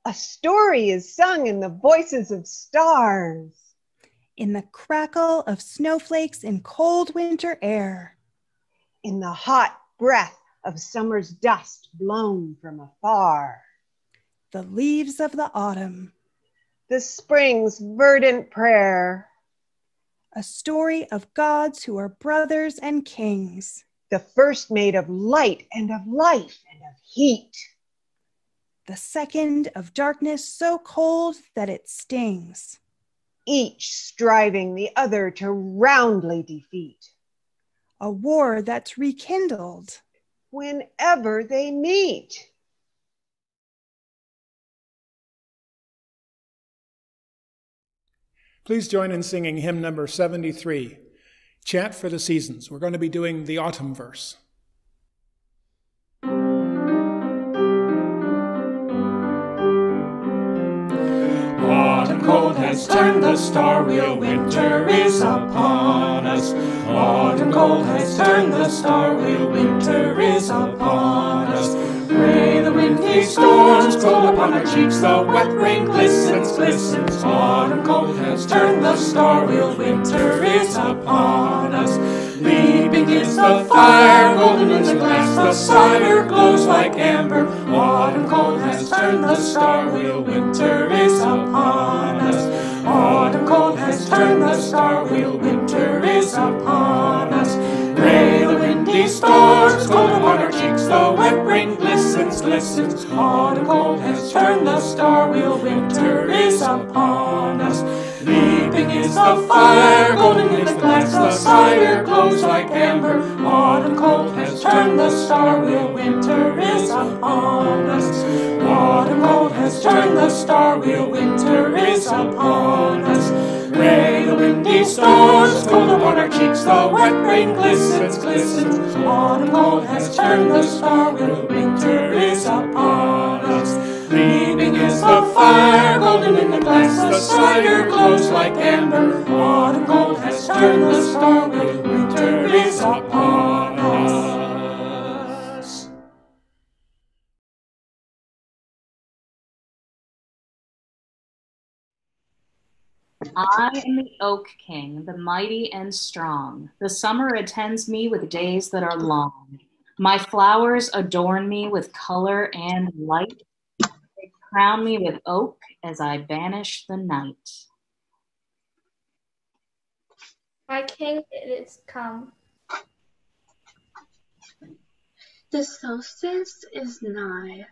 A story is sung in the voices of stars. In the crackle of snowflakes in cold winter air. In the hot breath of summer's dust blown from afar. The leaves of the autumn. The spring's verdant prayer. A story of gods who are brothers and kings. The first made of light and of life and of heat. The second of darkness so cold that it stings. Each striving the other to roundly defeat. A war that's rekindled whenever they meet. Please join in singing hymn number 73, Chant for the Seasons. We're going to be doing the autumn verse. Autumn cold has turned the star wheel, winter is upon us. Autumn cold has turned the star wheel, winter is upon us. Gray the windy storms, cold upon our cheeks, the wet rain glistens, glistens. Autumn cold has turned the star wheel, winter is upon us. Leaping is the fire, golden in the glass, the cider glows like amber. Autumn cold has turned the star wheel, winter is upon us. Autumn cold has turned the star wheel, winter is upon us. Gray the windy storms, cold upon our cheeks, the wet rain glistens, glistens. Autumn cold has turned the star wheel, winter is upon us. Leaping is the fire, golden in the glass, the cider glows like amber. Autumn cold has turned the star wheel, winter is upon us. Autumn cold has turned the star wheel, winter is upon us. Gray the windy storms, cold upon our cheeks, the wet rain glistens, glistens. Autumn cold has turned the star wheel, winter is upon us. Leaping is the fire, golden in the glass, the cider glows like amber. Autumn cold has turned the star wheel, winter is upon us. I am the Oak King, the mighty and strong. The summer attends me with days that are long. My flowers adorn me with color and light. They crown me with oak as I banish the night. My king, it is come. The solstice is nigh.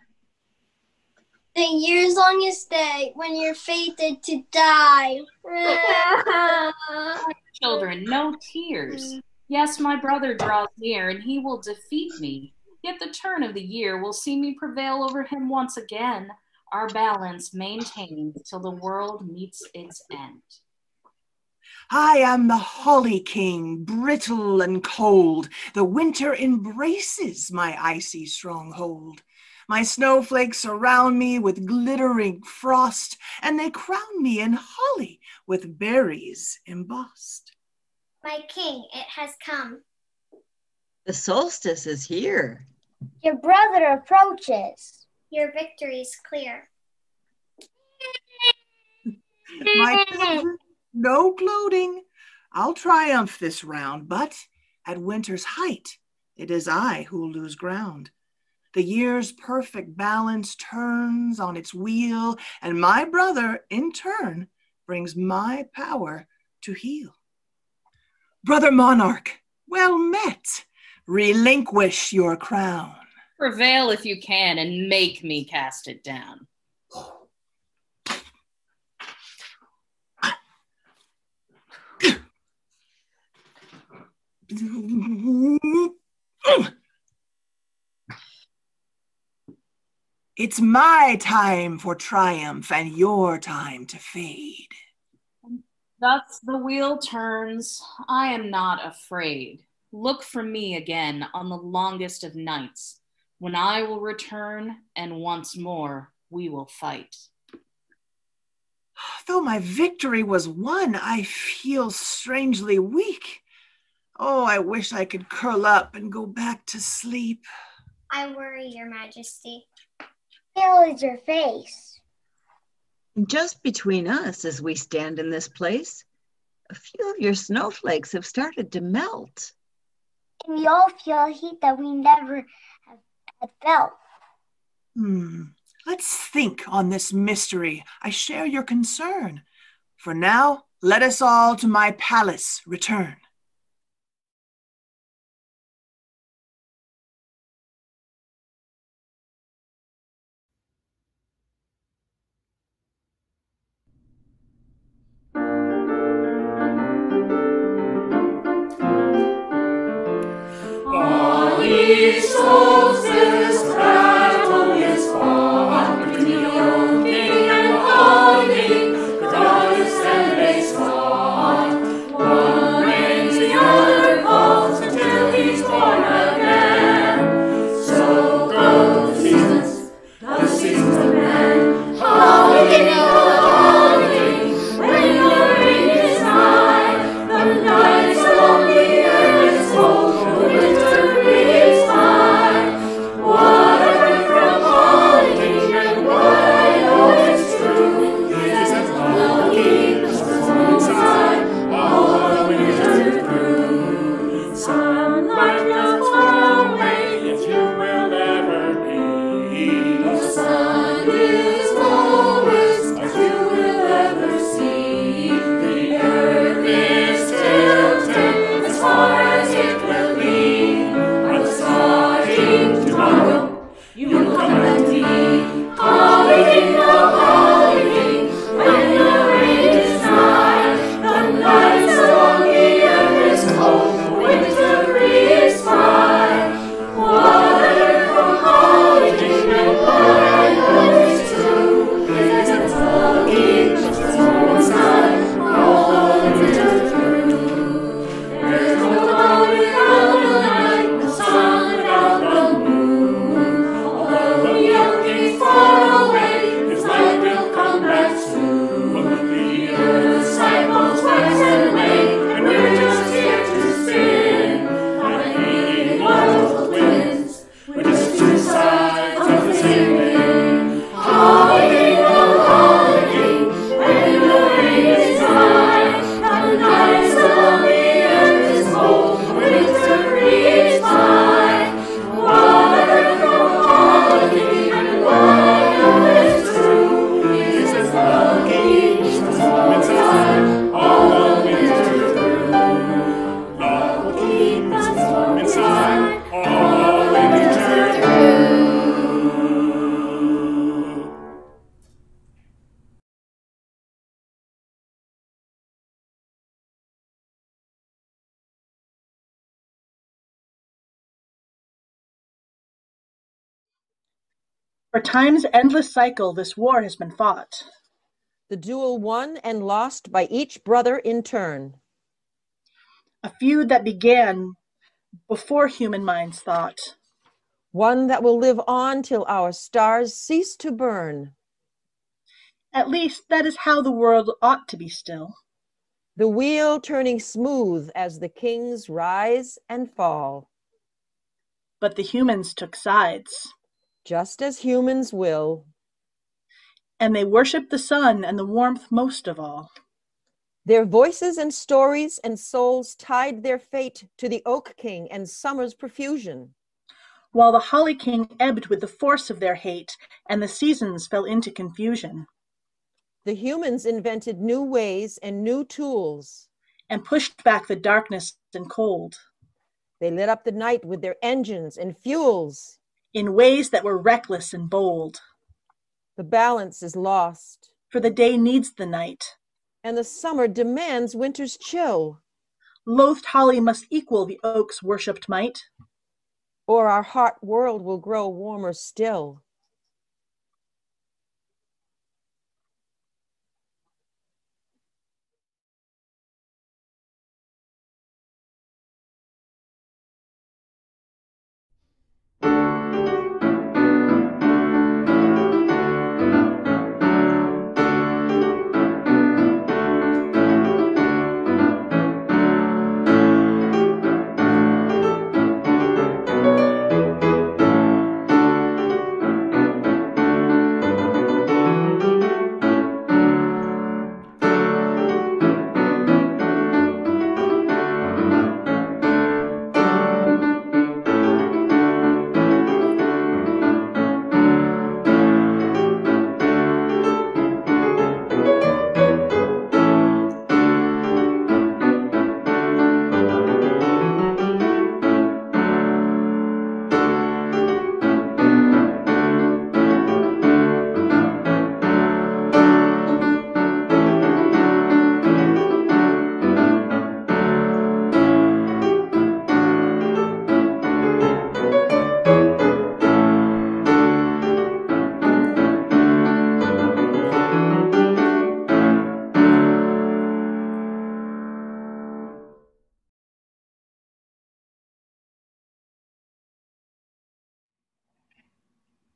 The year's longest day when you're fated to die. Children, no tears. Yes, my brother draws near, and he will defeat me. Yet the turn of the year will see me prevail over him once again, our balance maintained till the world meets its end. I am the Holly King, brittle and cold. The winter embraces my icy stronghold. My snowflakes surround me with glittering frost, and they crown me in holly with berries embossed. My king, it has come. The solstice is here. Your brother approaches. Your victory is clear. My children, no gloating. I'll triumph this round, but at winter's height, it is I who lose ground. The year's perfect balance turns on its wheel, and my brother, in turn, brings my power to heal. Brother monarch, well met. Relinquish your crown. Prevail if you can, and make me cast it down. It's my time for triumph and your time to fade. Thus the wheel turns. I am not afraid. Look for me again on the longest of nights, when I will return and once more we will fight. Though my victory was won, I feel strangely weak. Oh, I wish I could curl up and go back to sleep. I worry, your majesty. Pale is your face. Just between us as we stand in this place, a few of your snowflakes have started to melt. And we all feel a heat that we never have felt. Let's think on this mystery. I share your concern. For now, let us all to my palace return. On each solstice, battle is fought between the old king and the holly king. The goddess and they sought. One reigns, the other falls until he's born again. So go the seasons of men. Holly king, holly king, when your reign is nigh, the nights along the earth is cold. Winter is high. What I heard from Holly King and what I know is true is that Holly King is inside all the winter through. Sunlight melts far away, yet you will never be. The sun is lowest, as you will ever see. The earth is tilted as far as it will be. Starting tomorrow, you will come back to me. Holly King, oh Holly King, when your reign is nigh, the nights along the earth is cold, the winter breeze fly. What I heard from Holly King and what I know is true is that Holly King is born inside all the winter through. There's no dawn without the night, no sun without the moon. Although the young king's far away, his light will come back soon. The earth's cycles wax and wane, and we're just here to spin. Like being mortal twins, we're just two sides of the same thing. Holly King, oh Holly King, when your reign is nigh, the nights along the earth is cold, the winter breeze fly. What I heard from Holly King and what I know is true is that Holly King is warm inside all the winter through. Love will keep us warm inside all the winter through. For time's endless cycle, this war has been fought. The duel won and lost by each brother in turn. A feud that began before human minds thought. One that will live on till our stars cease to burn. At least that is how the world ought to be still. The wheel turning smooth as the kings rise and fall. But the humans took sides. Just as humans will. And they worshiped the sun and the warmth most of all. Their voices and stories and souls tied their fate to the Oak King and summer's profusion. While the Holly King ebbed with the force of their hate, and the seasons fell into confusion. The humans invented new ways and new tools. And pushed back the darkness and cold. They lit up the night with their engines and fuels. In ways that were reckless and bold. The balance is lost. For the day needs the night. And the summer demands winter's chill. Loathed holly must equal the oak's worshipped might. Or our hot world will grow warmer still.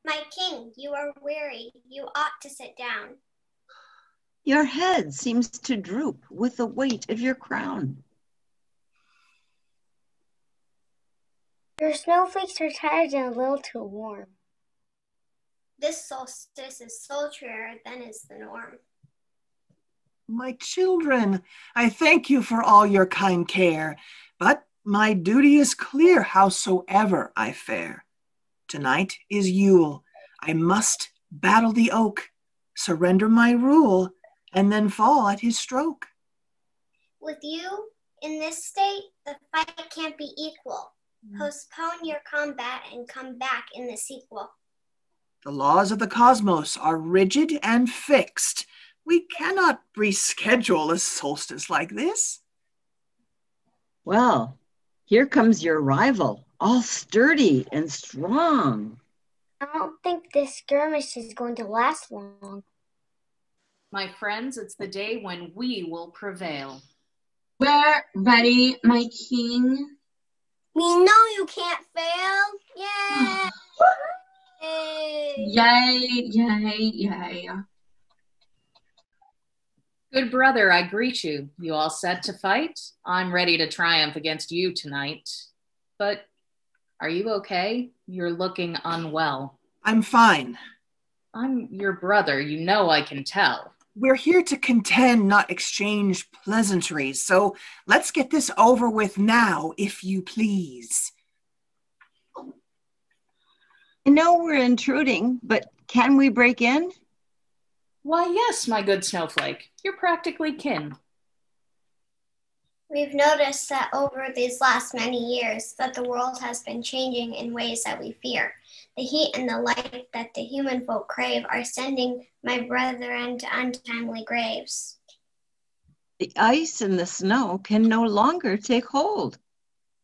My king, you are weary. You ought to sit down. Your head seems to droop with the weight of your crown. Your snowflakes are tired and a little too warm. This solstice is sultrier than is the norm. My children, I thank you for all your kind care, but my duty is clear howsoever I fare. Tonight is Yule. I must battle the oak, surrender my rule, and then fall at his stroke. With you in this state, the fight can't be equal. Postpone your combat and come back in the sequel. The laws of the cosmos are rigid and fixed. We cannot reschedule a solstice like this. Well, here comes your rival, all sturdy and strong. I don't think this skirmish is going to last long. My friends, it's the day when we will prevail. We're ready, my king. We know you can't fail. Yay! Yay, yay, yay. Good brother, I greet you. You all set to fight? I'm ready to triumph against you tonight. But are you okay? You're looking unwell. I'm fine. I'm your brother. You know I can tell. We're here to contend, not exchange pleasantries. So let's get this over with now, if you please. I know we're intruding, but can we break in? Why, yes, my good snowflake. You're practically kin. We've noticed that over these last many years that the world has been changing in ways that we fear. The heat and the light that the human folk crave are sending my brethren to untimely graves. The ice and the snow can no longer take hold.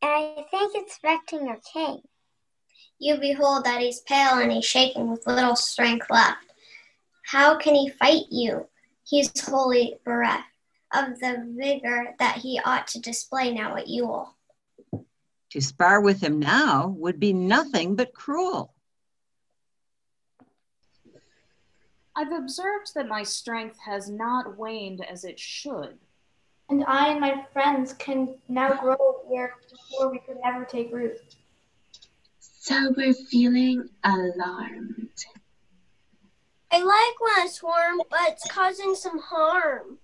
And I think it's affecting our king. You behold that he's pale and he's shaking with little strength left. How can he fight you? He's wholly bereft of the vigor that he ought to display now at Yule. To spar with him now would be nothing but cruel. I've observed that my strength has not waned as it should. And I and my friends can now grow where before we could ever take root. So we're feeling alarmed. I like when it's warm, but it's causing some harm.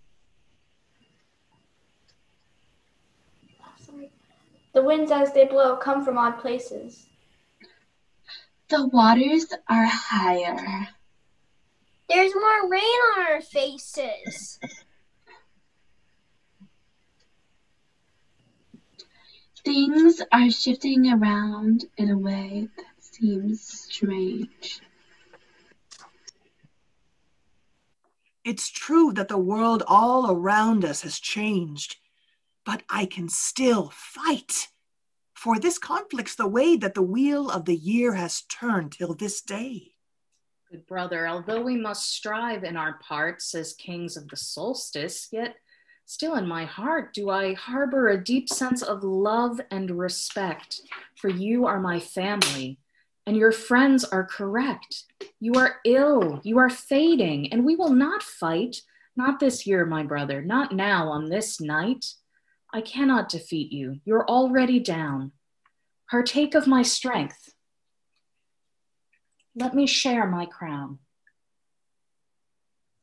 The winds as they blow come from odd places. The waters are higher. There's more rain on our faces. Things are shifting around in a way that seems strange. It's true that the world all around us has changed, but I can still fight. For this conflict's the way that the wheel of the year has turned till this day. Good brother, although we must strive in our parts as kings of the solstice, yet still in my heart do I harbor a deep sense of love and respect, for you are my family, and your friends are correct. You are ill, you are fading, and we will not fight, not this year, my brother, not now on this night. I cannot defeat you, you're already down. Partake of my strength. Let me share my crown.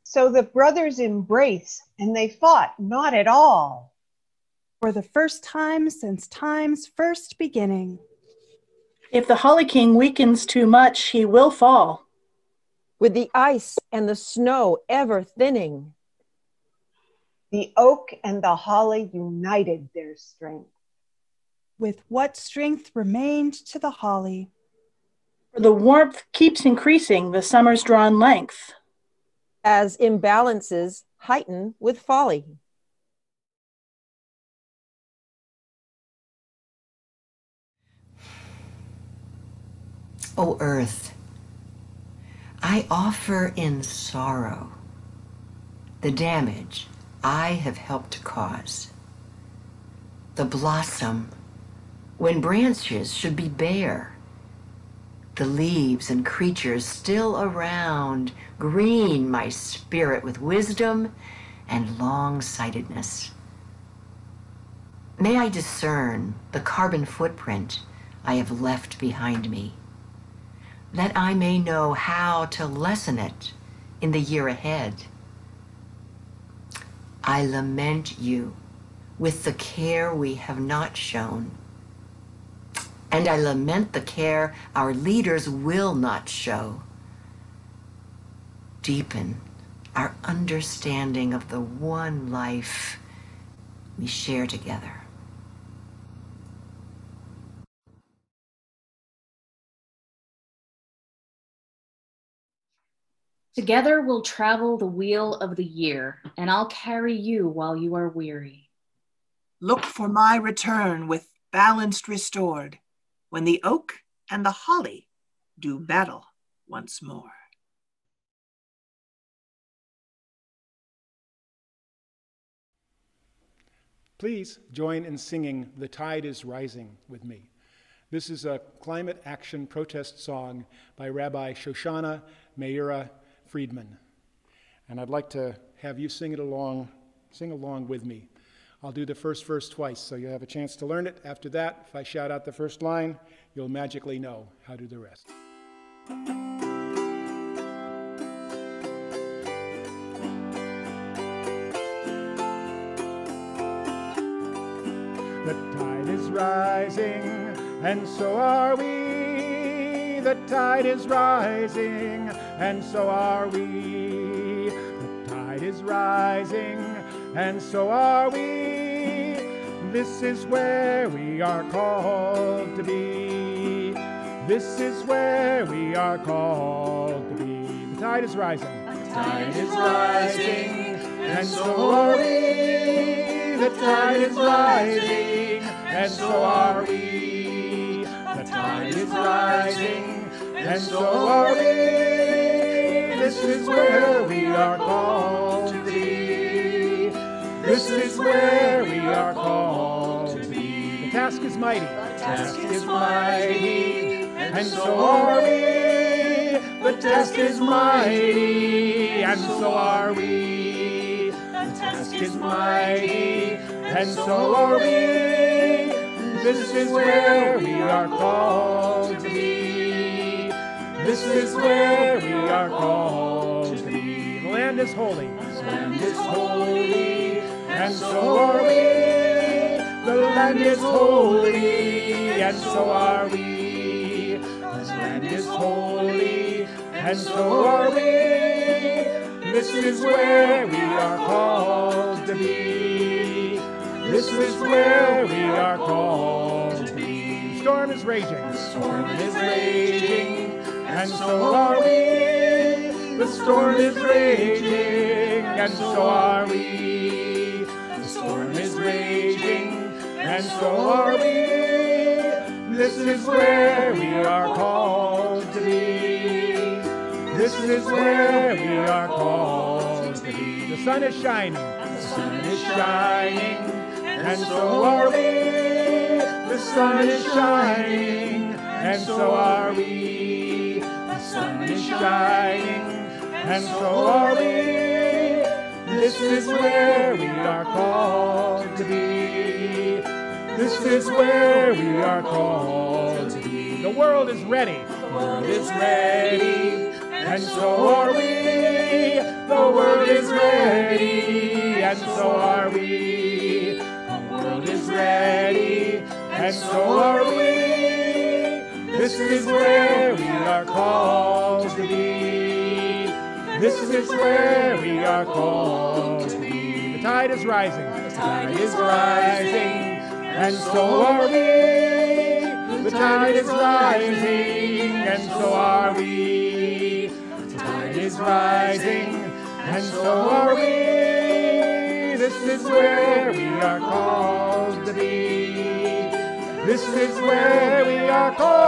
So the brothers embrace, and they fought not at all. For the first time since time's first beginning. If the Holly King weakens too much, he will fall. With the ice and the snow ever thinning. The oak and the holly united their strength. With what strength remained to the holly. For the warmth keeps increasing the summer's drawn length. As imbalances heighten with folly. O earth, I offer in sorrow the damage I have helped to cause. The blossom, when branches should be bare, The leaves and creatures still around green my spirit with wisdom and long-sightedness. May I discern the carbon footprint I have left behind me, that I may know how to lessen it in the year ahead. I lament you with the care we have not shown, and I lament the care our leaders will not show. Deepen our understanding of the one life we share together. Together we'll travel the wheel of the year, and I'll carry you while you are weary. Look for my return with balance restored, when the oak and the holly do battle once more. Please join in singing "The Tide is Rising" with me. This is a climate action protest song by Rabbi Shoshana Meira Friedman. And I'd like to have you sing along with me. I'll do the first verse twice, so you'll have a chance to learn it. After that, if I shout out the first line, you'll magically know how to do the rest. The tide is rising, and so are we. The tide is rising, and so are we. The tide is rising, and so are we. This is where we are called to be. This is where we are called to be. The tide is rising. The tide is rising, and so are we. The tide is rising, and so are we. The tide is rising, and so are we. This is where we are called to be. This is where we are called to be. The task is mighty. The task is mighty, and so are we. The task is mighty, and so are we. The task is mighty, and so are we. This is where we are called to be. This is where we are called to be. The land is holy. The land is holy, and so are we. The land is holy, and so are we. The land is holy, and so are we. This is where we are called to be. This is where we are called to be. The storm is raging. The storm is raging, and so are we. The storm is raging, and so are we. The storm is raging, and so are we. This is where we are called to be. This is where we are called to be. The sun is shining. The sun is shining, and so are we. The sun is shining, and so are we. The sun is shining, and so are we. This is where we are called to be. This is where we are called to be. The world is ready. The world is ready, and so are we. The world is ready, and so are we. The world is ready, and so are we. This is where we are called to be. This is where we are called to be. The tide is rising. The tide is rising, and so are we. The tide is rising, and so are we. The tide is rising, and so are we. This is where we are called to be. This is where we are called